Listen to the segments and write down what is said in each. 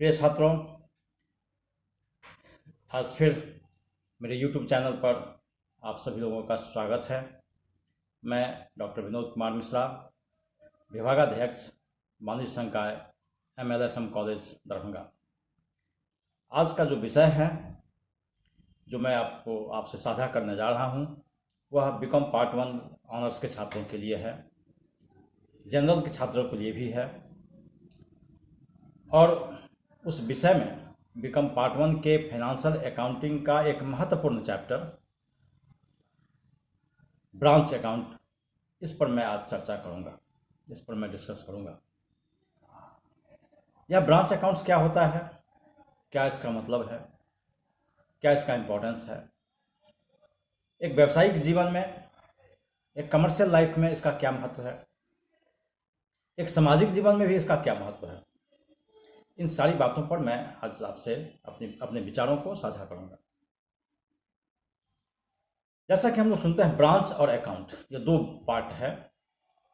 प्रिय छात्रों, आज फिर मेरे YouTube चैनल पर आप सभी लोगों का स्वागत है। मैं डॉक्टर विनोद कुमार मिश्रा, विभागाध्यक्ष वाणिज्य संकाय MLSM कॉलेज दरभंगा। आज का जो विषय है जो मैं आपसे साझा करने जा रहा हूँ वह बीकॉम पार्ट 1 ऑनर्स के छात्रों के लिए है, जनरल के छात्रों के लिए भी है। और उस विषय में बीकॉम पार्ट 1 के फाइनेंशियल अकाउंटिंग का एक महत्वपूर्ण चैप्टर ब्रांच अकाउंट, इस पर मैं आज चर्चा करूंगा, इस पर मैं डिस्कस करूंगा। यह ब्रांच अकाउंट्स क्या होता है, क्या इसका मतलब है, क्या इसका इम्पोर्टेंस है, एक व्यावसायिक जीवन में, एक कमर्शियल लाइफ में इसका क्या महत्व है, एक सामाजिक जीवन में भी इसका क्या महत्व है। इन सारी बातों पर मैं आज आपसे अपने विचारों को साझा करूंगा। जैसा कि हम लोग सुनते हैं ब्रांच और अकाउंट, ये दो पार्ट है।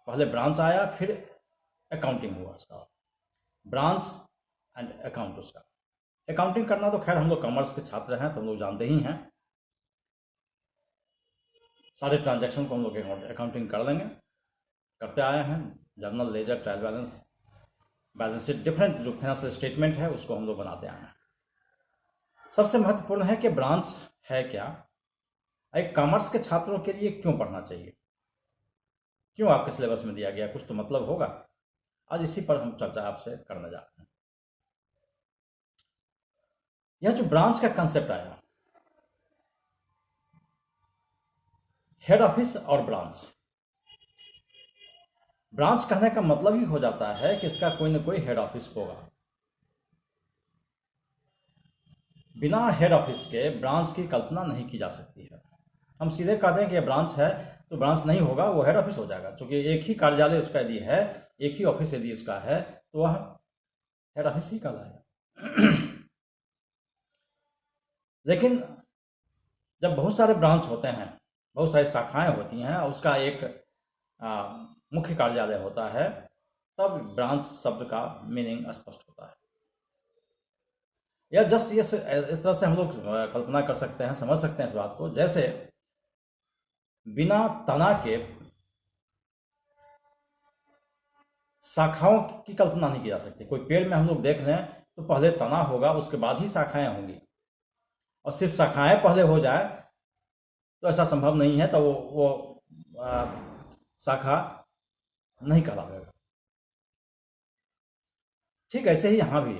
पहले ब्रांच आया, फिर अकाउंटिंग हुआ उसका, ब्रांच एंड अकाउंट। उसका अकाउंटिंग करना तो खैर हम लोग कॉमर्स के छात्र हैं तो हम लोग जानते ही हैं, सारे ट्रांजैक्शन को हम लोग अकाउंटिंग कर लेंगे, करते आए हैं। Journal, ledger, trial balance, balance sheet, different जो फाइनेंशियल स्टेटमेंट है उसको हम लोग बनाते आए हैं। सबसे महत्वपूर्ण है कि ब्रांच है क्या, एक कॉमर्स के छात्रों के लिए क्यों पढ़ना चाहिए, क्यों आपके सिलेबस में दिया गया, कुछ तो मतलब होगा। आज इसी पर हम चर्चा आपसे करने जा रहे हैं। यह जो ब्रांच का कंसेप्ट आया, हेड ऑफिस और ब्रांच, ब्रांच कहने का मतलब ही हो जाता है कि इसका कोई ना कोई हेड ऑफिस होगा। बिना हेड ऑफिस के ब्रांच की कल्पना नहीं की जा सकती है। हम सीधे कहते हैं कि यह ब्रांच है तो ब्रांच नहीं होगा, वो हेड ऑफिस हो जाएगा, क्योंकि एक ही कार्यालय उसका यदि है, एक ही ऑफिस यदि उसका है तो वह हेड ऑफिस ही कहलाएगा। लेकिन जब बहुत सारे ब्रांच होते हैं, बहुत सारी शाखाएं होती हैं, उसका एक मुख्य कार्यालय होता है, तब ब्रांच शब्द का मीनिंग स्पष्ट होता है। या जस्ट ये इस तरह से हम लोग कल्पना कर सकते हैं, समझ सकते हैं इस बात को, जैसे बिना तना के शाखाओं की कल्पना नहीं की जा सकती। कोई पेड़ में हम लोग देख लें तो पहले तना होगा, उसके बाद ही शाखाएं होंगी, और सिर्फ शाखाएं पहले हो जाए तो ऐसा संभव नहीं है, तो वो शाखा नहीं कहलाएगा। ठीक ऐसे ही यहां भी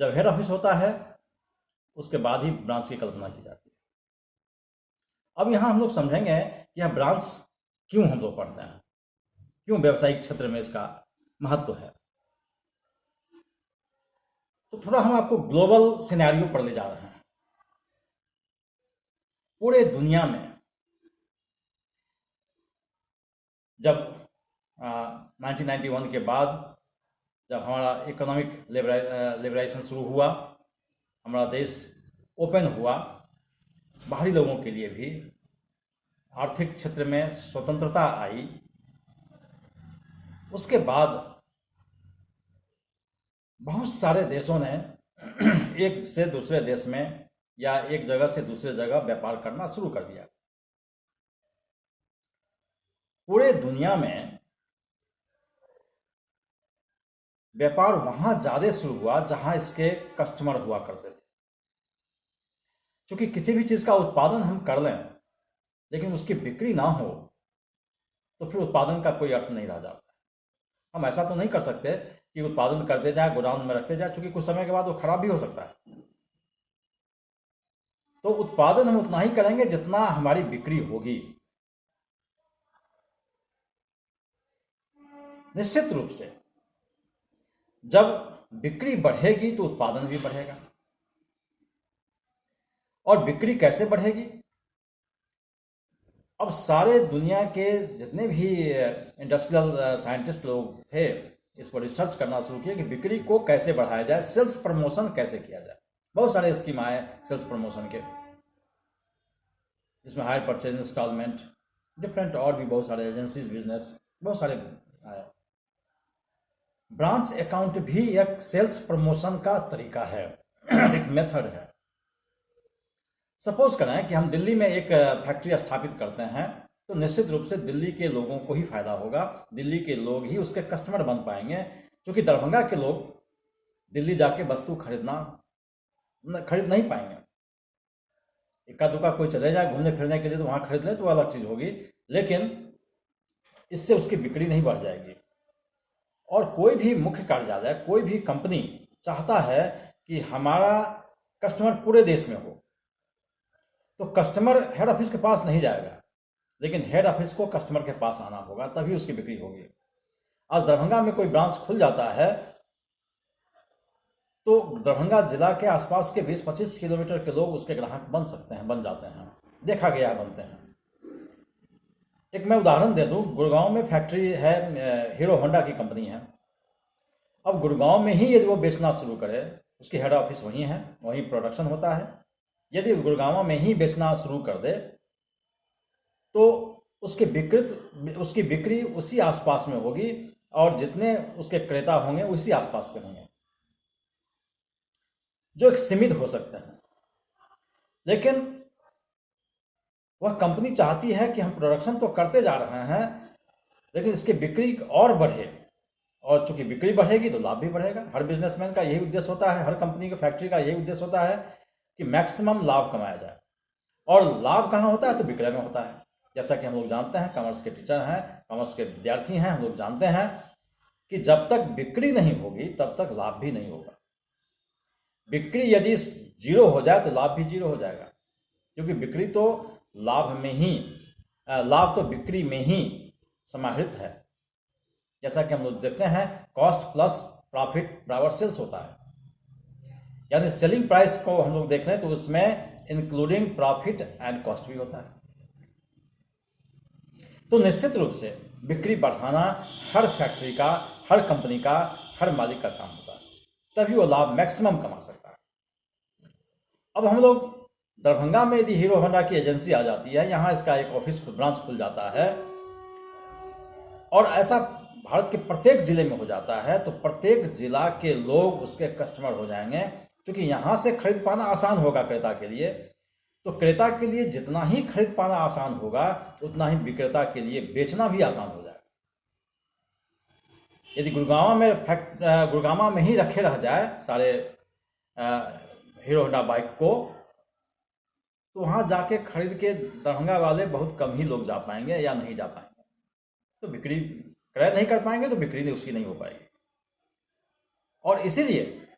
जब हेड ऑफिस होता है उसके बाद ही ब्रांच की कल्पना की जाती है। अब यहां हम लोग समझेंगे कि यह ब्रांच क्यों हम लोग पढ़ते हैं, क्यों व्यावसायिक क्षेत्र में इसका महत्व है। तो थोड़ा हम आपको ग्लोबल सिनेरियो पर ले जा रहे हैं। पूरे दुनिया में जब 1991 के बाद जब हमारा इकोनॉमिक लिबरेशन शुरू हुआ, हमारा देश ओपन हुआ, बाहरी लोगों के लिए भी आर्थिक क्षेत्र में स्वतंत्रता आई, उसके बाद बहुत सारे देशों ने एक से दूसरे देश में या एक जगह से दूसरे जगह व्यापार करना शुरू कर दिया। पूरे दुनिया में व्यापार वहां ज्यादा शुरू हुआ जहां इसके कस्टमर हुआ करते थे। क्योंकि किसी भी चीज का उत्पादन हम कर लें लेकिन उसकी बिक्री ना हो तो फिर उत्पादन का कोई अर्थ नहीं रह जाता। हम ऐसा तो नहीं कर सकते कि उत्पादन करते जाए, गोदाम में रखते जाए, क्योंकि कुछ समय के बाद वो खराब भी हो सकता है। तो उत्पादन हम उतना ही करेंगे जितना हमारी बिक्री होगी। निश्चित रूप से जब बिक्री बढ़ेगी तो उत्पादन भी बढ़ेगा। और बिक्री कैसे बढ़ेगी? अब सारे दुनिया के जितने भी इंडस्ट्रियल साइंटिस्ट लोग थे, इस पर रिसर्च करना शुरू किया कि बिक्री को कैसे बढ़ाया जाए, सेल्स प्रमोशन कैसे किया जाए। बहुत सारे स्कीम आए सेल्स प्रमोशन के, जिसमें हायर परचेज इंस्टॉलमेंट, डिफरेंट और भी बहुत सारे एजेंसीज बिजनेस, बहुत सारे आए। ब्रांच अकाउंट भी एक सेल्स प्रमोशन का तरीका है, एक मेथड है। सपोज करें कि हम दिल्ली में एक फैक्ट्री स्थापित करते हैं, तो निश्चित रूप से दिल्ली के लोगों को ही फायदा होगा, दिल्ली के लोग ही उसके कस्टमर बन पाएंगे, क्योंकि दरभंगा के लोग दिल्ली जाके वस्तु खरीद नहीं पाएंगे। इक्का दुक्का कोई चले जाए घूमने फिरने के लिए तो वहाँ खरीद ले तो अलग चीज़ होगी, लेकिन इससे उसकी बिक्री नहीं बढ़ जाएगी। और कोई भी मुख्य कार्यालय, कोई भी कंपनी चाहता है कि हमारा कस्टमर पूरे देश में हो, तो कस्टमर हेड ऑफिस के पास नहीं जाएगा, लेकिन हेड ऑफिस को कस्टमर के पास आना होगा, तभी उसकी बिक्री होगी। आज दरभंगा में कोई ब्रांच खुल जाता है तो दरभंगा जिला के आसपास के 20-25 किलोमीटर के लोग उसके ग्राहक बन जाते हैं, देखा गया है, बनते हैं। एक मैं उदाहरण दे दूं, गुड़गांव में फैक्ट्री है, हीरो होंडा की कंपनी है। अब गुड़गांव में ही यदि वो बेचना शुरू करे, उसकी हेड ऑफिस वहीं है, वहीं प्रोडक्शन होता है, यदि गुड़गांव में ही बेचना शुरू कर दे तो उसकी बिक्री उसी आसपास में होगी और जितने उसके क्रेता होंगे उसी आसपास के होंगे, जो एक सीमित हो सकते हैं। लेकिन वह कंपनी चाहती है कि हम प्रोडक्शन तो करते जा रहे हैं, लेकिन इसकी बिक्री और बढ़े, और चूंकि बिक्री बढ़ेगी तो लाभ भी बढ़ेगा। हर बिजनेसमैन का यही उद्देश्य होता है, हर कंपनी का, फैक्ट्री का यही उद्देश्य होता है कि मैक्सिमम लाभ कमाया जाए। और लाभ कहाँ होता है? तो विक्रय में होता है। जैसा कि हम लोग जानते हैं, कॉमर्स के टीचर हैं, कॉमर्स के विद्यार्थी हैं, हम लोग जानते हैं कि जब तक बिक्री नहीं होगी तब तक लाभ भी नहीं होगा। बिक्री यदि जीरो हो जाए तो लाभ भी जीरो हो जाएगा, क्योंकि बिक्री तो लाभ तो बिक्री में ही समाहित है। जैसा कि हम लोग देखते हैं, कॉस्ट प्लस प्रॉफिट बराबर सेल्स होता है, यानी सेलिंग प्राइस को हम लोग देख रहे हैं तो उसमें इंक्लूडिंग प्रॉफिट एंड कॉस्ट भी होता है। तो निश्चित रूप से बिक्री बढ़ाना हर फैक्ट्री का, हर कंपनी का, हर मालिक का काम होता है, तभी वो लाभ मैक्सिमम कमा सकता है। अब हम लोग दरभंगा में यदि हीरो होंडा की एजेंसी आ जाती है, यहाँ इसका एक ऑफिस ब्रांच खुल जाता है, और ऐसा भारत के प्रत्येक जिले में हो जाता है, तो प्रत्येक जिला के लोग उसके कस्टमर हो जाएंगे, क्योंकि यहाँ से खरीद पाना आसान होगा क्रेता के लिए। तो क्रेता के लिए जितना ही खरीद पाना आसान होगा, उतना ही विक्रेता के लिए बेचना भी आसान हो जाएगा। यदि गुड़गांव में ही रखे रह जाए सारे हीरो होंडा बाइक को, तो वहां जाके खरीद के दरभंगा वाले बहुत कम ही लोग जा पाएंगे या नहीं जा पाएंगे, तो बिक्री क्रय नहीं कर पाएंगे, तो बिक्री उसकी नहीं हो पाएगी। और इसीलिए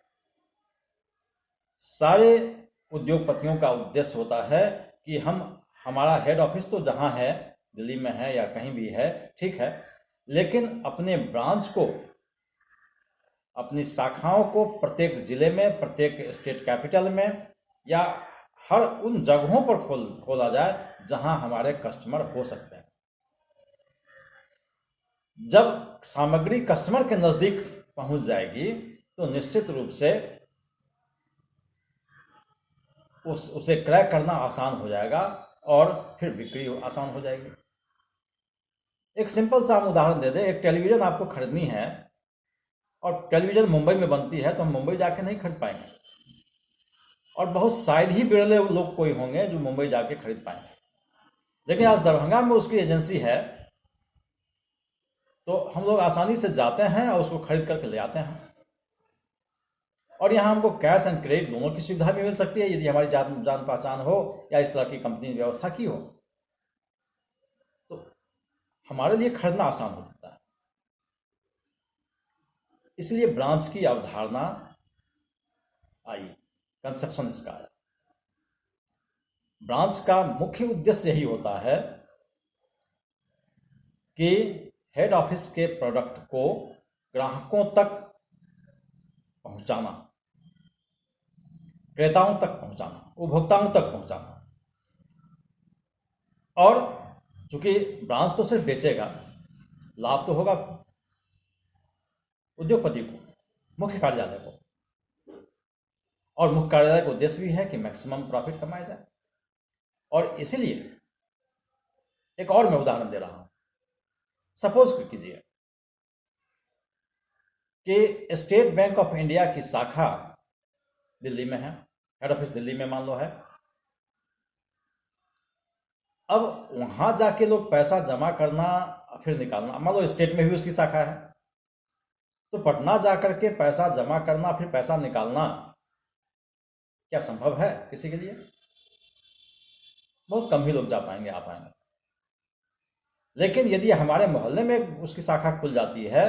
सारे उद्योगपतियों का उद्देश्य होता है कि हमारा हेड ऑफिस तो जहां है, दिल्ली में है या कहीं भी है, ठीक है, लेकिन अपने ब्रांच को, अपनी शाखाओं को प्रत्येक जिले में, प्रत्येक स्टेट कैपिटल में, या हर उन जगहों पर खोला जाए जहां हमारे कस्टमर हो सकते हैं। जब सामग्री कस्टमर के नजदीक पहुंच जाएगी तो निश्चित रूप से उसे क्रय करना आसान हो जाएगा और फिर बिक्री आसान हो जाएगी। एक सिंपल सा हम उदाहरण दे दें, एक टेलीविजन आपको खरीदनी है और टेलीविजन मुंबई में बनती है, तो हम मुंबई जाके नहीं खरीद पाएंगे, और बहुत शायद ही बिरले लोग कोई होंगे जो मुंबई जाके खरीद पाएंगे। लेकिन आज दरभंगा में उसकी एजेंसी है, तो हम लोग आसानी से जाते हैं और उसको खरीद करके ले आते हैं, और यहाँ हमको कैश एंड क्रेडिट दोनों की सुविधा भी मिल सकती है, यदि हमारी जान पहचान हो या इस तरह की कंपनी व्यवस्था की हो, तो हमारे लिए खरीदना आसान हो जाता है। इसलिए ब्रांच की अवधारणा आई, कंसेप्शन इसका आया। ब्रांच का मुख्य उद्देश्य यही होता है कि हेड ऑफिस के प्रोडक्ट को ग्राहकों तक पहुंचाना, क्रेताओं तक पहुंचाना, उपभोक्ताओं तक पहुंचाना। और चूंकि ब्रांच तो सिर्फ बेचेगा, लाभ तो होगा उद्योगपति को, मुख्य कार्यालय को, और मुख्य कार्यालय का उद्देश्य भी है कि मैक्सिमम प्रॉफिट कमाया जाए। और इसीलिए एक और मैं उदाहरण दे रहा हूं। सपोज कीजिए कि स्टेट बैंक ऑफ इंडिया की शाखा दिल्ली में है, हेड ऑफिस दिल्ली में मान लो है। अब वहां जाके लोग पैसा जमा करना फिर निकालना, मान लो स्टेट में भी उसकी शाखा है, तो पटना जाकर के पैसा जमा करना फिर पैसा निकालना क्या संभव है किसी के लिए? बहुत कम ही लोग जा पाएंगे, आ पाएंगे। लेकिन यदि हमारे मोहल्ले में उसकी शाखा खुल जाती है,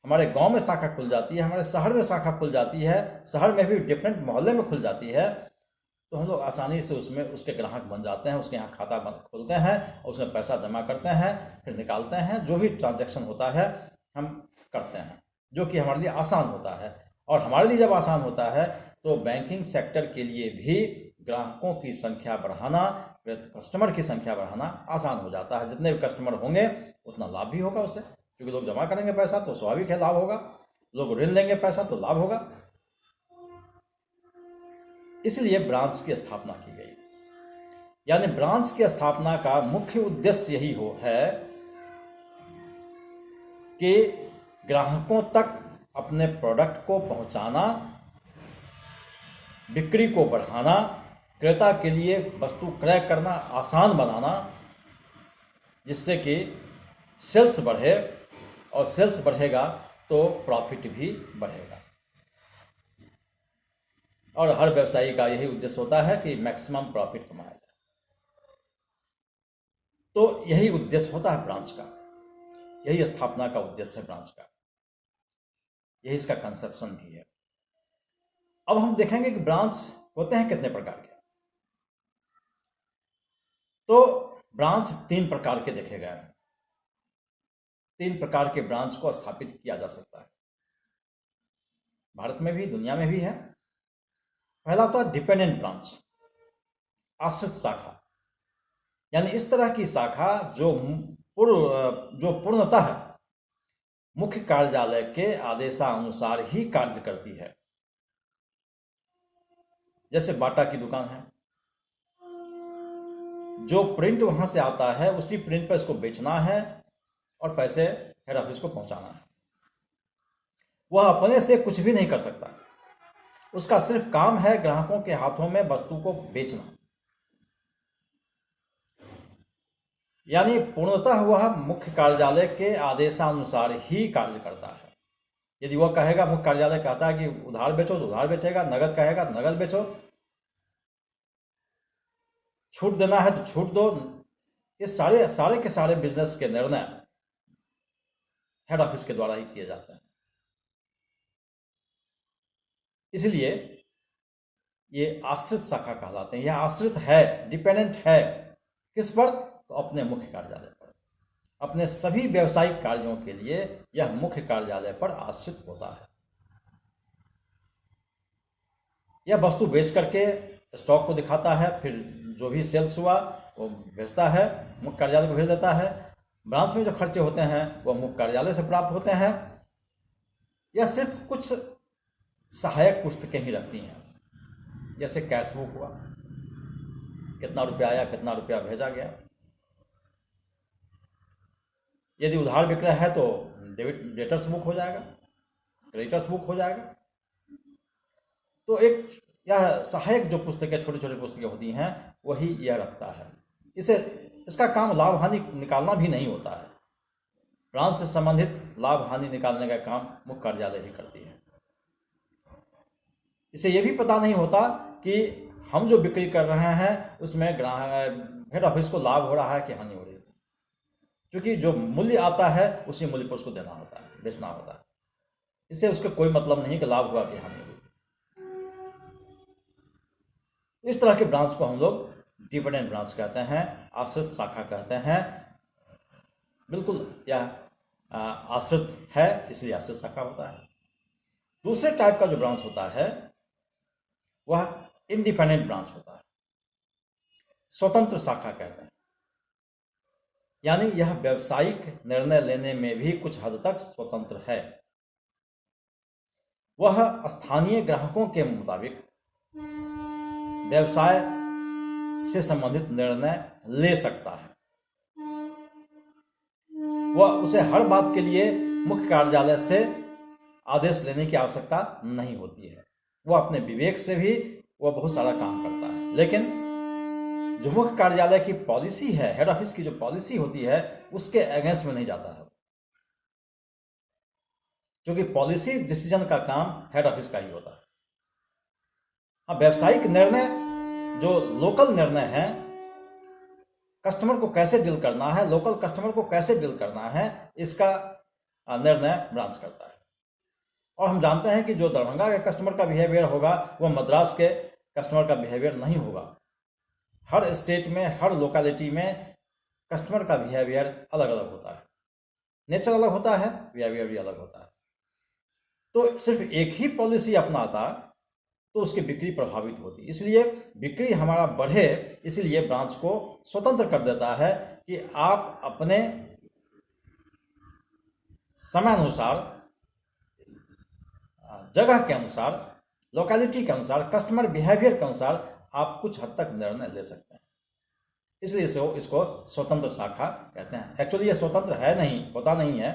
हमारे गांव में शाखा खुल जाती है, हमारे शहर में शाखा खुल जाती है, शहर में भी डिफरेंट मोहल्ले में खुल जाती है, तो हम लोग आसानी से उसमें उसके ग्राहक बन जाते हैं, उसके यहाँ खाता खोलते हैं और उसमें पैसा जमा करते हैं, फिर निकालते हैं। जो भी ट्रांजैक्शन होता है हम करते हैं, जो कि हमारे लिए आसान होता है। और हमारे लिए जब आसान होता है तो बैंकिंग सेक्टर के लिए भी ग्राहकों की संख्या बढ़ाना, कस्टमर की संख्या बढ़ाना आसान हो जाता है। जितने भी कस्टमर होंगे उतना लाभ भी होगा उससे, क्योंकि लोग जमा करेंगे पैसा तो स्वाभाविक है लाभ होगा, लोग ऋण लेंगे पैसा तो लाभ होगा। इसलिए ब्रांच की स्थापना की गई। यानी ब्रांच की स्थापना का मुख्य उद्देश्य यही है कि ग्राहकों तक अपने प्रोडक्ट को पहुंचाना, बिक्री को बढ़ाना, क्रेता के लिए वस्तु क्रय करना आसान बनाना, जिससे कि सेल्स बढ़े, और सेल्स बढ़ेगा तो प्रॉफिट भी बढ़ेगा। और हर व्यवसायी का यही उद्देश्य होता है कि मैक्सिमम प्रॉफिट कमाया जाए। तो यही उद्देश्य होता है ब्रांच का, यही स्थापना का उद्देश्य है ब्रांच का, यही इसका कंसेप्शन भी है। अब हम देखेंगे कि ब्रांच होते हैं कितने प्रकार के। तो ब्रांच 3 प्रकार के देखे गए हैं। 3 प्रकार के ब्रांच को स्थापित किया जा सकता है, भारत में भी दुनिया में भी है। पहला होता है डिपेंडेंट ब्रांच, आश्रित शाखा। यानी इस तरह की शाखा जो पूर्णतः मुख्य कार्यालय के आदेशानुसार ही कार्य करती है। जैसे बाटा की दुकान है, जो प्रिंट वहां से आता है उसी प्रिंट पर इसको बेचना है और पैसे हेड ऑफिस को पहुंचाना है। वह अपने से कुछ भी नहीं कर सकता, उसका सिर्फ काम है ग्राहकों के हाथों में वस्तु को बेचना। यानी पूर्णतः वह मुख्य कार्यालय के आदेशानुसार ही कार्य करता है। यदि वह कहेगा, मुख्य कार्यालय कहता है कि उधार बेचो तो उधार बेचेगा, नगद कहेगा तो नगद बेचो, छूट देना है तो छूट दो। ये सारे के सारे बिजनेस के निर्णय हेड ऑफिस के द्वारा ही किए जाते हैं। इसलिए ये आश्रित शाखा कहलाते हैं। यह आश्रित है, डिपेंडेंट है किस पर? तो अपने मुख्य कार्यालय पर। अपने सभी व्यावसायिक कार्यों के लिए यह मुख्य कार्यालय पर आश्रित होता है। यह वस्तु बेच करके स्टॉक को दिखाता है, फिर जो भी सेल्स हुआ वो भेजता है, मुख्य कार्यालय को भेज देता है। ब्रांच में जो खर्चे होते हैं वो मुख्य कार्यालय से प्राप्त होते हैं। यह सिर्फ कुछ सहायक पुस्तकें ही रखती हैं, जैसे कैश बुक हुआ, कितना रुपया आया, कितना रुपया भेजा गया। यदि उधार विक्रय है तो डेटर्स बुक हो जाएगा, क्रेडिटर्स बुक हो जाएगा। तो एक यह सहायक जो पुस्तकें, छोटी छोटी पुस्तकें होती हैं, वही यह रखता है। इसका काम लाभ हानि निकालना भी नहीं होता है। ब्रांच से संबंधित लाभ हानि निकालने का काम मुख्य कार्यालय ही करती है। इसे यह भी पता नहीं होता कि हम जो बिक्री कर रहे हैं उसमें हेड ऑफिस को लाभ हो रहा है कि हानि हो रही है, क्योंकि जो मूल्य आता है उसी मूल्य पर उसको देना होता है, बेचना होता है। इससे उसका कोई मतलब नहीं कि लाभ हुआ कि हानि हुई। इस तरह के ब्रांच को हम लोग डिपेंडेंट ब्रांच कहते हैं, आश्रित शाखा कहते हैं। बिल्कुल यह आश्रित है, इसलिए आश्रित शाखा होता है। दूसरे टाइप का जो ब्रांच होता है वह इंडिपेंडेंट ब्रांच होता है, स्वतंत्र शाखा कहते हैं। यानी यह व्यावसायिक निर्णय लेने में भी कुछ हद तक स्वतंत्र है। वह स्थानीय ग्राहकों के मुताबिक व्यवसाय से संबंधित निर्णय ले सकता है। वह उसे हर बात के लिए मुख्य कार्यालय से आदेश लेने की आवश्यकता नहीं होती है। वो अपने विवेक से भी वो बहुत सारा काम करता है। लेकिन जो मुख्य कार्यालय की पॉलिसी है, हेड ऑफिस की जो पॉलिसी होती है, उसके अगेंस्ट में नहीं जाता है, क्योंकि पॉलिसी डिसीजन का काम हेड ऑफिस का ही होता है। हाँ, व्यावसायिक निर्णय जो लोकल निर्णय है, कस्टमर को कैसे डील करना है, लोकल कस्टमर को कैसे डील करना है, इसका निर्णय ब्रांच करता है। और हम जानते हैं कि जो दरभंगा के कस्टमर का बिहेवियर होगा वो मद्रास के कस्टमर का बिहेवियर नहीं होगा। हर स्टेट में, हर लोकेलिटी में कस्टमर का बिहेवियर अलग अलग होता है, नेचर अलग होता है, बिहेवियर भी अलग होता है। तो सिर्फ एक ही पॉलिसी अपनाता तो उसकी बिक्री प्रभावित होती। इसलिए बिक्री हमारा बढ़े, इसलिए ब्रांच को स्वतंत्र कर देता है कि आप अपने समय अनुसार, जगह के अनुसार, लोकेलिटी के अनुसार, कस्टमर बिहेवियर के अनुसार आप कुछ हद तक निर्णय ले सकते हैं। इसलिए इसको स्वतंत्र शाखा कहते हैं। एक्चुअली ये स्वतंत्र है नहीं, होता नहीं है,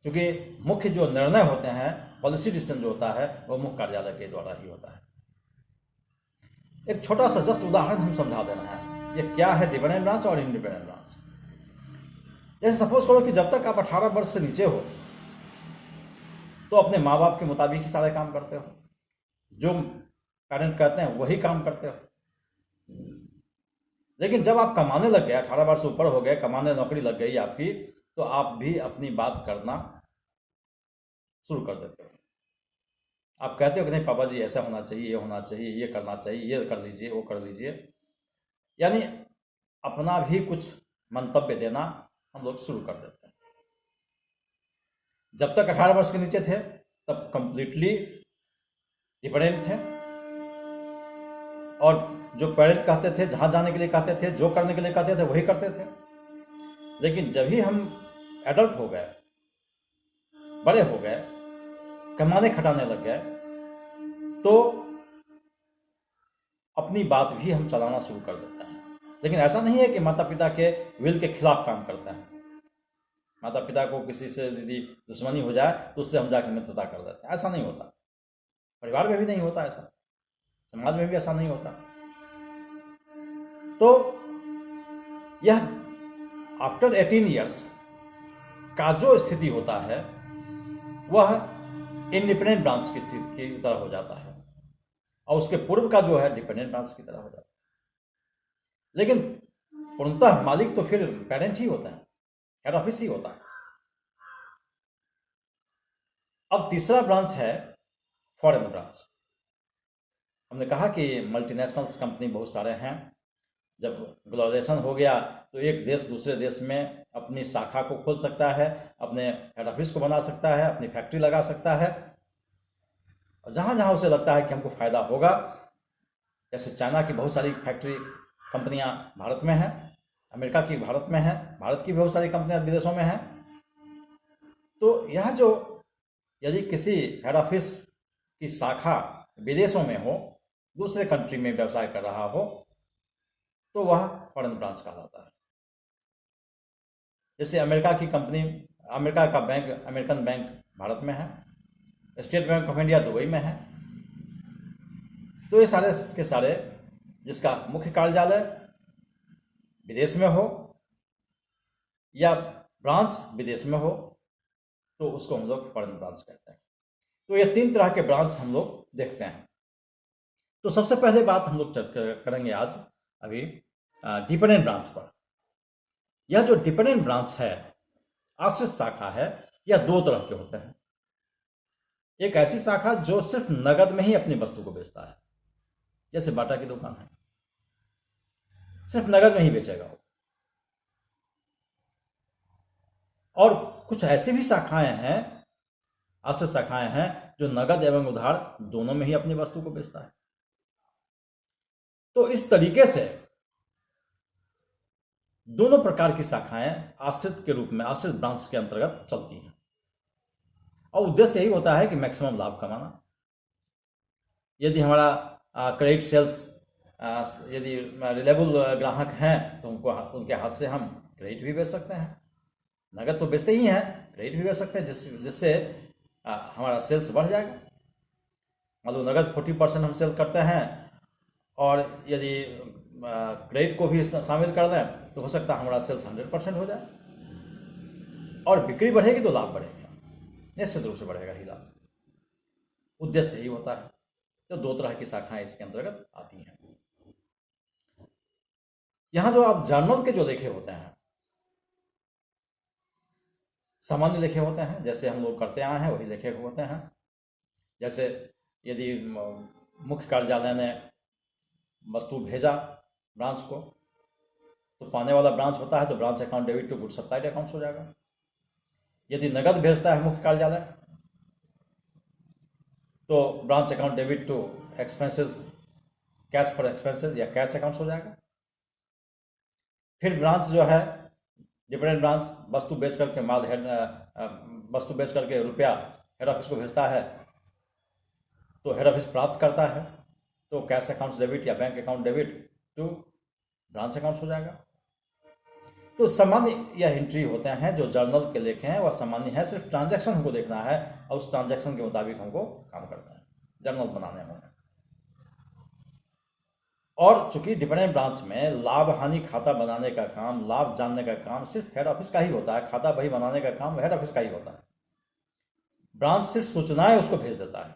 क्योंकि मुख्य जो निर्णय होते हैं, पॉलिसी डिसीजन जो होता है, वो मुख्य कार्यालय के द्वारा ही होता है। एक छोटा सा जस्ट उदाहरण हम समझा देना है, ये क्या है डिपेंडेंट ब्रांच और इंडिपेंडेंट ब्रांच। जैसे सपोज करो कि जब तक आप 18 वर्ष से नीचे हो तो अपने माँ बाप के मुताबिक ही सारे काम करते हो, जो पेरेंट कहते हैं वही काम करते हो। लेकिन जब आप कमाने लग गए, 18 वर्ष से ऊपर हो गए, कमाने नौकरी लग गई आपकी, तो आप भी अपनी बात करना शुरू कर देते हो। आप कहते हो कि नहीं पापा जी ऐसा होना चाहिए, ये होना चाहिए, ये करना चाहिए, ये कर लीजिए, वो कर लीजिए, यानी अपना भी कुछ मंतव्य देना हम लोग शुरू कर देते हैं। जब तक 18 वर्ष के नीचे थे तब कंप्लीटली डिपेंडेंट थे, और जो पेरेंट कहते थे, जहां जाने के लिए कहते थे, जो करने के लिए कहते थे, वही करते थे। लेकिन जब ही हम एडल्ट हो गए, बड़े हो गए, कमाने खटाने लग गए, तो अपनी बात भी हम चलाना शुरू कर देते हैं। लेकिन ऐसा नहीं है कि माता पिता के विल के खिलाफ काम करते हैं। माता पिता को किसी से यदि दुश्मनी हो जाए तो उससे हम जाकर मित्रता कर देते हैं, ऐसा नहीं होता। परिवार में भी नहीं होता ऐसा, समाज में भी ऐसा नहीं होता। तो यह आफ्टर 18 ईयर्स का जो स्थिति होता है वह इंडिपेंडेंट ब्रांच की स्थिति की तरह हो जाता है, और उसके पूर्व का जो है डिपेंडेंट ब्रांच की तरह हो जाता है। लेकिन पूर्णतः मालिक तो फिर पेरेंट ही होता है, हेड ऑफिस ही होता है। अब तीसरा ब्रांच है फॉरेन ब्रांच। हमने कहा कि मल्टीनेशनल्स कंपनी बहुत सारे हैं। जब ग्लोबलाइजेशन हो गया तो एक देश दूसरे देश में अपनी शाखा को खोल सकता है, अपने हेड ऑफिस को बना सकता है, अपनी फैक्ट्री लगा सकता है, और जहां जहां उसे लगता है कि हमको फायदा होगा, जैसे चाइना की बहुत सारी फैक्ट्री कंपनियां भारत में हैं, अमेरिका की भारत में है, भारत की बहुत सारी कंपनियां विदेशों में हैं। तो यह जो यदि किसी हेड ऑफिस की शाखा विदेशों में हो, दूसरे कंट्री में व्यवसाय कर रहा हो, तो वह फॉरेन ब्रांच कहलाता है। जैसे अमेरिका की कंपनी, अमेरिका का बैंक, अमेरिकन बैंक भारत में है, state bank of India Dubai में है। तो ये सारे के सारे जिसका मुख्य कार्यालय विदेश में हो या ब्रांच विदेश में हो, तो उसको हम लोग फॉरेन ब्रांच कहते हैं। तो ये 3 तरह के ब्रांच हम लोग देखते हैं। तो सबसे पहले बात हम लोग करेंगे आज अभी डिपेंडेंट ब्रांच पर। यह जो डिपेंडेंट ब्रांच है, आश्रित शाखा है, यह 2 तरह के होते हैं। एक ऐसी शाखा जो सिर्फ नगद में ही अपनी वस्तु को बेचता है, जैसे बाटा की दुकान है, सिर्फ नगद में ही बेचेगा वो। और कुछ ऐसी भी शाखाएं हैं, आश्रित शाखाएं हैं, जो नगद एवं उधार दोनों में ही अपनी वस्तु को बेचता है। तो इस तरीके से दोनों प्रकार की शाखाएं आश्रित के रूप में, आश्रित ब्रांच के अंतर्गत चलती हैं, और उद्देश्य यही होता है कि मैक्सिमम लाभ कमाना। यदि हमारा क्रेडिट सेल्स यदि रिलायबल ग्राहक हैं तो उनके हाथ से हम क्रेडिट भी बेच सकते हैं। नगद तो बेचते ही हैं, क्रेडिट भी बेच सकते हैं, जिससे हमारा सेल्स बढ़ जाएगा। मान लो नगद 40% हम सेल करते हैं और यदि क्रेडिट को भी शामिल कर दें तो हो सकता है हमारा सेल्स 100% हो जाए, और बिक्री बढ़ेगी तो लाभ बढ़ेगा, निश्चित रूप से बढ़ेगा ही लाभ। उद्देश्य यही होता है। तो दो तरह की शाखाएं इसके अंतर्गत आती हैं। यहां जो आप जर्नल के जो लेखे होते हैं, सामान्य लेखे होते हैं, जैसे हम लोग करते आए हैं वही लेखे होते हैं। जैसे यदि मुख्य कार्यालय ने वस्तु भेजा ब्रांच को, तो पाने वाला ब्रांच होता है, तो branch account debit to good supplied accounts हो जाएगा। यदि नगद भेजता है मुख्य कार्यालय तो branch account debit to expenses, cash for expenses या कैश अकाउंट्स हो जाएगा। फिर ब्रांच जो है, डिफरेंट ब्रांच वस्तु बेच करके वस्तु बेच करके रुपया हेड ऑफिस को भेजता है, तो हेड ऑफिस प्राप्त करता है, तो कैश अकाउंट्स डेबिट या bank account debit to branch accounts हो जाएगा। तो सामान्य यह एंट्री होते हैं जो जर्नल के लेखे हैं, वह सामान्य है, सिर्फ ट्रांजैक्शन हमको देखना है और उस ट्रांजैक्शन के मुताबिक हमको काम करना है, जर्नल बनाने होंगे। और चूंकि डिपेंडेंट ब्रांच में लाभ हानि खाता बनाने का काम, लाभ जानने का काम सिर्फ हेड ऑफिस का ही होता है, खाता बही बनाने का काम हेड ऑफिस का ही होता है। ब्रांच सिर्फ सूचनाएं उसको भेज देता है,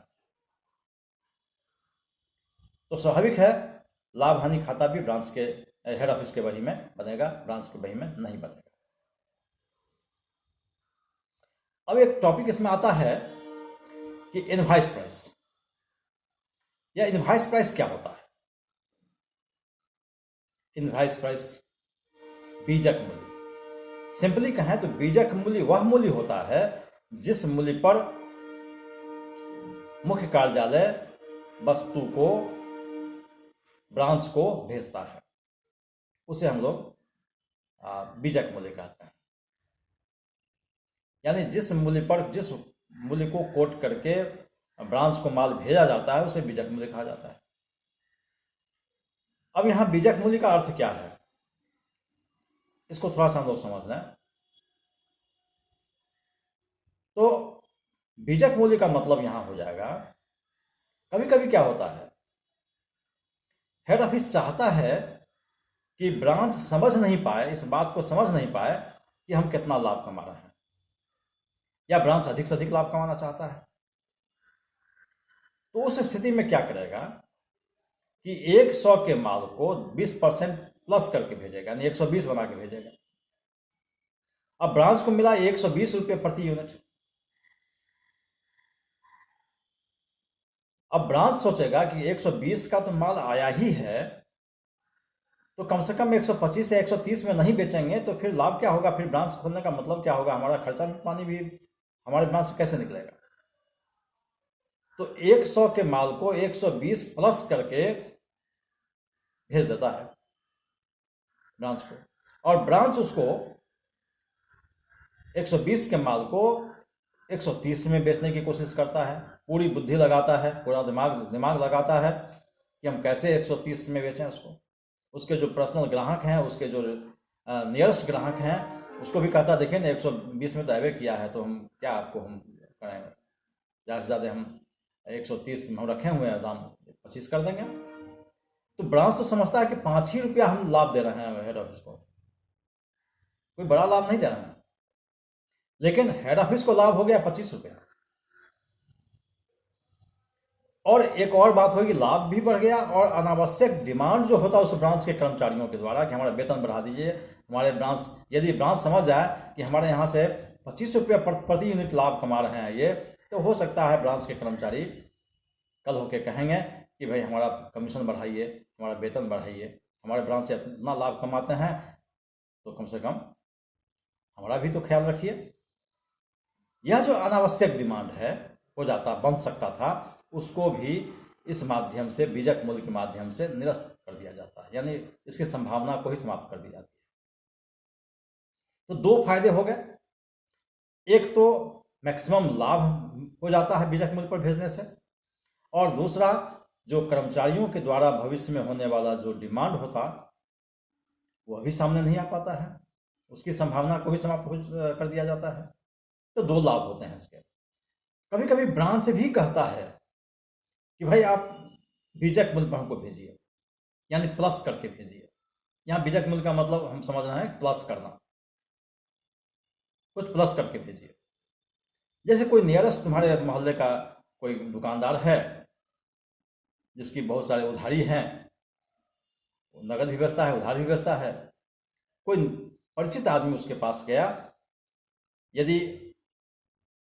तो स्वाभाविक है लाभ हानि खाता भी ब्रांच के हेड ऑफिस के बही में बनेगा, ब्रांच के बही में नहीं बनेगा। अब एक टॉपिक इसमें आता है कि इनवॉइस प्राइस। या इनवॉइस प्राइस क्या होता है? इनवॉइस प्राइस बीजक मूल्य। सिंपली कहें तो बीजक मूल्य वह मूल्य होता है जिस मूल्य पर मुख्य कार्यालय वस्तु को ब्रांच को भेजता है, उसे हम लोग बीजक मूल्य कहते हैं। यानी जिस मूल्य को कोट करके ब्रांच को माल भेजा जाता है उसे बीजक मूल्य कहा जाता है। अब यहां बीजक मूल्य का अर्थ क्या है, इसको थोड़ा सा हम लोग समझ लें। तो बीजक मूल्य का मतलब यहां हो जाएगा, कभी कभी क्या होता है, हेड ऑफिस चाहता है कि ब्रांच समझ नहीं पाए, इस बात को समझ नहीं पाए कि हम कितना लाभ कमा रहे हैं, या ब्रांच अधिक से अधिक लाभ कमाना चाहता है। तो उस स्थिति में क्या करेगा कि 100 के माल को 20% प्लस करके भेजेगा, यानी 120 बना के भेजेगा। अब ब्रांच को मिला 120 रुपये प्रति यूनिट। अब ब्रांच सोचेगा कि 120 का तो माल आया ही है, तो कम से कम 125 या 130 में नहीं बेचेंगे तो फिर लाभ क्या होगा, फिर ब्रांच खोलने का मतलब क्या होगा, हमारा खर्चा पानी भी हमारे ब्रांच से कैसे निकलेगा। तो 100 के माल को 120 प्लस करके भेज देता है ब्रांच को, और ब्रांच उसको 120 के माल को 130 में बेचने की कोशिश करता है, पूरी बुद्धि लगाता है, पूरा दिमाग लगाता है कि हम कैसे 130 में बेचें उसको। उसके जो पर्सनल ग्राहक हैं, उसके जो नियरेस्ट ग्राहक हैं, उसको भी कहता है देखिए ना 120 में तो अवे किया है, तो हम क्या आपको हम करेंगे, ज़्यादा से ज़्यादा हम 130 में हम रखे हुए हैं, दाम 25 कर देंगे। तो ब्रांच तो समझता है कि 5 ही रुपया हम लाभ दे रहे हैं हेड ऑफिस को, कोई बड़ा लाभ नहीं दे रहे हैं, लेकिन हेड ऑफिस को लाभ हो गया 25 रुपया। और एक और बात होगी, लाभ भी बढ़ गया और अनावश्यक डिमांड जो होता है उस ब्रांच के कर्मचारियों के द्वारा कि हमारा वेतन बढ़ा दीजिए, हमारे ब्रांच, यदि ब्रांच समझ जाए कि हमारे यहाँ से 25 रुपया प्रति यूनिट लाभ कमा रहे हैं ये, तो हो सकता है ब्रांच के कर्मचारी कल होके कहेंगे कि भाई हमारा कमीशन बढ़ाइए, हमारा वेतन बढ़ाइए, हमारे ब्रांच से इतना लाभ कमाते हैं तो कम से कम हमारा भी तो ख्याल रखिए। यह जो अनावश्यक डिमांड है बन सकता था, उसको भी इस माध्यम से, बीजक मूल्य के माध्यम से निरस्त कर दिया जाता है, यानी इसकी संभावना को ही समाप्त कर दी जाती है। तो दो फायदे हो गए, एक तो मैक्सिमम लाभ हो जाता है बीजक मूल्य पर भेजने से, और दूसरा जो कर्मचारियों के द्वारा भविष्य में होने वाला जो डिमांड होता वह भी सामने नहीं आ पाता है, उसकी संभावना को भी समाप्त कर दिया जाता है। तो दो लाभ होते हैं इसके। कभी कभी ब्रांच भी कहता है कि भाई आप बीजक मूल्य पर हमको भेजिए, यानी प्लस करके भेजिए। यहाँ बीजक मूल्य का मतलब हम समझ रहे हैं प्लस करना, कुछ प्लस करके भेजिए। जैसे कोई नियरेस्ट तुम्हारे मोहल्ले का कोई दुकानदार है जिसकी बहुत सारे उधारी हैं, नगद भी बेचता है, उधार भी बेचता है। कोई परिचित आदमी उसके पास गया, यदि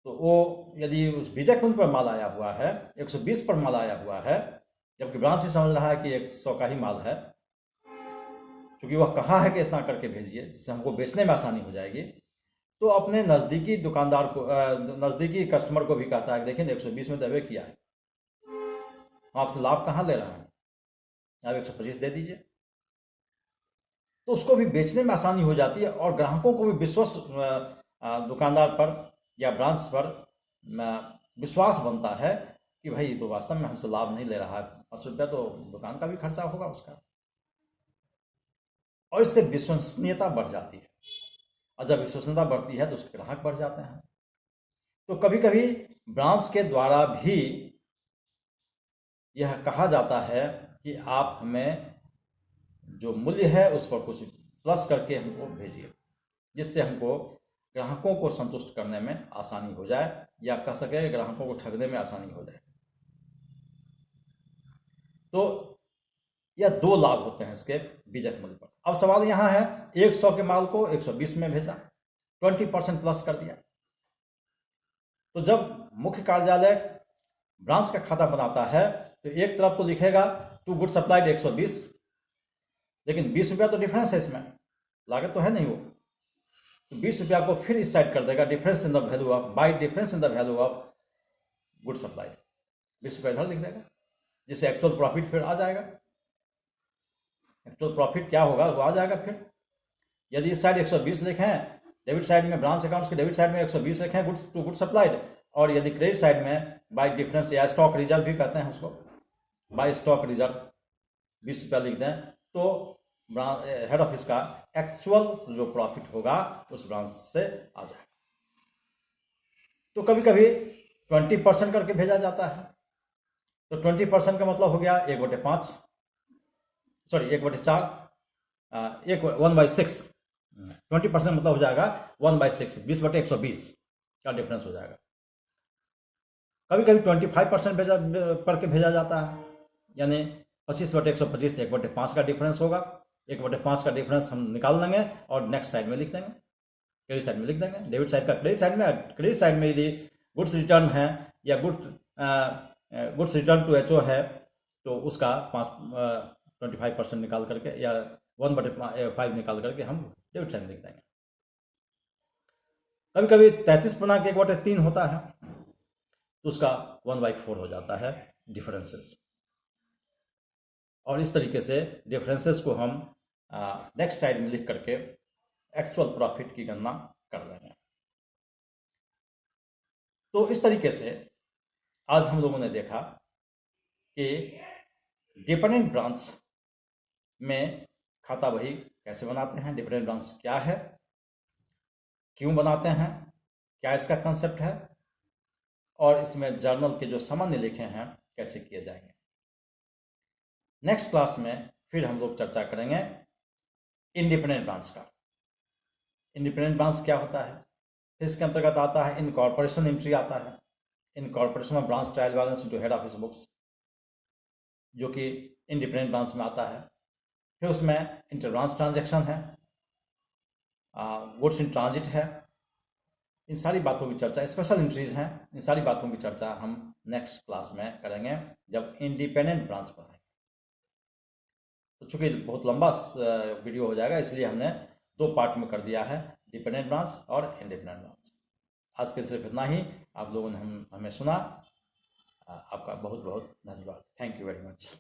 तो वो यदि उस बीजक मूल्य पर माल आया हुआ है, 120 पर माल आया हुआ है, जबकि ब्रांच ही समझ रहा है कि 100 का ही माल है, क्योंकि वह कहा है कि इतना करके भेजिए जिससे हमको बेचने में आसानी हो जाएगी, तो अपने नज़दीकी दुकानदार को, नज़दीकी कस्टमर को भी कहता है कि देखिए 120 में दबे किया है, हम आपसे लाभ कहाँ ले रहे हैं, आप 125 दे दीजिए। तो उसको भी बेचने में आसानी हो जाती है और ग्राहकों को भी विश्वास, दुकानदार पर या ब्रांच पर विश्वास बनता है कि भाई ये तो वास्तव में हमसे लाभ नहीं ले रहा है, 5 रुपया तो दुकान का भी खर्चा होगा उसका, और इससे विश्वसनीयता बढ़ जाती है। और जब विश्वसनीयता बढ़ती है तो उसके ग्राहक बढ़ जाते हैं। तो कभी कभी ब्रांच के द्वारा भी यह कहा जाता है कि आप हमें जो मूल्य है उस पर कुछ प्लस करके हमको भेजिए, जिससे हमको ग्राहकों को संतुष्ट करने में आसानी हो जाए, या कह सके ग्राहकों को ठगने में आसानी हो जाए। तो यह 2 लाभ होते हैं इसके बीजक मूल्य पर। अब सवाल यहाँ है, 100 के माल को 120 में भेजा, 20% प्लस कर दिया। तो जब मुख्य कार्यालय ब्रांच का खाता बनाता है तो एक तरफ तो लिखेगा टू गुड सप्लाइड 120, लेकिन 20 रुपया तो डिफरेंस है, इसमें लागत तो है नहीं वो, तो 20 रुपया को फिर इस साइड कर देगा, difference in the value of, by difference in the value of good supply, 20 रुपया इधर लिख देगा, जिससे एक्चुअल प्रॉफिट फिर आ जाएगा। एक्चुअल प्रॉफिट क्या होगा वो आ जाएगा फिर। यदि इस साइड 120 लिखें, डेबिट साइड में ब्रांच अकाउंट्स के डेबिट साइड में 120 लिखें गुड टू गुड सप्लाइड, और यदि क्रेडिट साइड में बाई डिफरेंस या स्टॉक रिजर्व भी कहते हैं उसको, बाई स्टॉक रिजर्व 20 रुपया लिख दें, तो हेड ऑफिस का एक्चुअल जो प्रॉफिट होगा उस ब्रांच से आ जाएगा। तो कभी कभी 20% करके भेजा जाता है, तो 20% का मतलब हो गया 1/5, सॉरी 1/4, 1/6, 20% मतलब हो जाएगा 1/6, 20/120 का डिफरेंस हो जाएगा। कभी कभी 25% करके भेजा जाता है, यानी 25/125, 1/5 का डिफरेंस होगा, 1/5 का डिफरेंस हम निकाल लेंगे और नेक्स्ट साइड में लिख देंगे, क्रेडिट साइड में लिख देंगे। डेबिट साइड का क्रेडिट साइड में यदि गुड्स रिटर्न है या गुड्स रिटर्न टू एचओ है तो उसका 25% निकाल करके या 1/5 निकाल करके हम डेबिट साइड में लिख देंगे। कभी कभी 33 बना के 1/3 होता है तो उसका 1/4 हो जाता है डिफरेंसेस, और इस तरीके से डिफरेंसेस को हम नेक्स्ट साइड में लिख करके एक्चुअल प्रॉफिट की गणना कर लेंगे। तो इस तरीके से आज हम लोगों ने देखा कि डिपेंडेंट ब्रांच में खाता बही कैसे बनाते हैं, डिपेंडेंट ब्रांच क्या है, क्यों बनाते हैं, क्या इसका कंसेप्ट है, और इसमें जर्नल के जो सामान्य लेखे हैं कैसे किए जाएंगे। नेक्स्ट क्लास में फिर हम लोग चर्चा करेंगे इंडिपेंडेंट ब्रांच का। इंडिपेंडेंट ब्रांच क्या होता है, फिर इसके अंतर्गत आता है इनकॉर्पोरेशन एंट्री आता है, incorporation of branch trial balance into head office books, जो कि इंडिपेंडेंट ब्रांच में आता है। फिर उसमें इंटर ब्रांच ट्रांजैक्शन है, गुड्स इन ट्रांजिट है, इन सारी बातों की चर्चा, स्पेशल एंट्रीज हैं, इन सारी बातों की चर्चा हम नेक्स्ट क्लास में करेंगे जब इंडिपेंडेंट ब्रांच पढ़ेंगे। तो चूंकि बहुत लंबा वीडियो हो जाएगा इसलिए हमने 2 पार्ट में कर दिया है, डिपेंडेंट ब्रांच और इंडिपेंडेंट ब्रांच। आज के सिर्फ इतना ही, आप लोगों ने हमें सुना, आपका बहुत बहुत धन्यवाद। Thank you very much.